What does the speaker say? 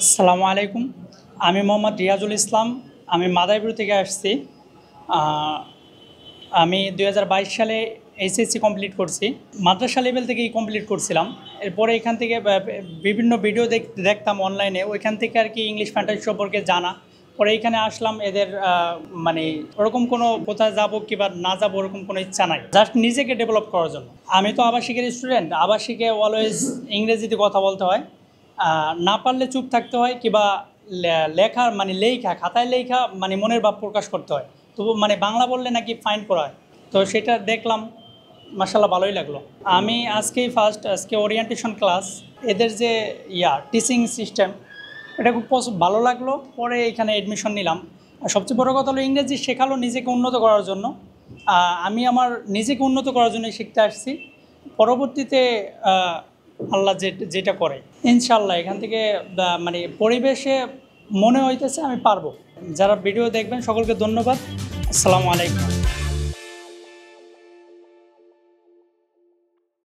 আসসালামু আলাইকুম। আমি মোহাম্মদ রিয়াজুল ইসলাম। আমি মাদারীপুর থেকে আসছি। আহ, আমি 2022 সালে এইচএসসি কমপ্লিট করছি। মাদ্রাসা লেভেল থেকেই কমপ্লিট করছিলাম। এরপরে এখান থেকে বিভিন্ন ভিডিও দেখতাম অনলাইনে, ওইখান থেকে আর কি ইংলিশ ফ্যান্টাসি সম্পর্কে জানা। পরে এখানে আসলাম, এদের মানে ওরকম কোনো কোথায় যাব কিংবা না যাবো ওরকম কোনো ইচ্ছা নাই, জাস্ট নিজেকে ডেভেলপ করার জন্য। আমি তো আবাসিকের স্টুডেন্ট, আবাসিকে অলওয়েজ ইংরেজিতে কথা বলতে হয়। না পারলে চুপ থাকতে হয় কিংবা লেখা মানে লেখা খাতায় লেখা মানে মনের ভাব প্রকাশ করতে হয়। তবু মানে বাংলা বললে নাকি ফাইন করা হয়। তো সেটা দেখলাম, মার্শাল্লাহ ভালোই লাগলো। আমি আজকে ওরিয়েন্টেশন ক্লাস, এদের যে টিচিং সিস্টেম, এটা খুব ভালো লাগলো। পরে এখানে এডমিশন নিলাম। আর সবচেয়ে বড় কথা হলো ইংরেজি শেখালো নিজেকে উন্নত করার জন্য। আমি আমার নিজেকে উন্নত করার জন্য শিখতে আসছি। পরবর্তীতে আল্লাহ যেটা করে ইনশাল্লাহ এখান থেকে মানে পরিবেশে মনে হইতেছে আমি পারবো। যারা ভিডিও দেখবেন সকলকে ধন্যবাদ। আসসালামু আলাইকুম।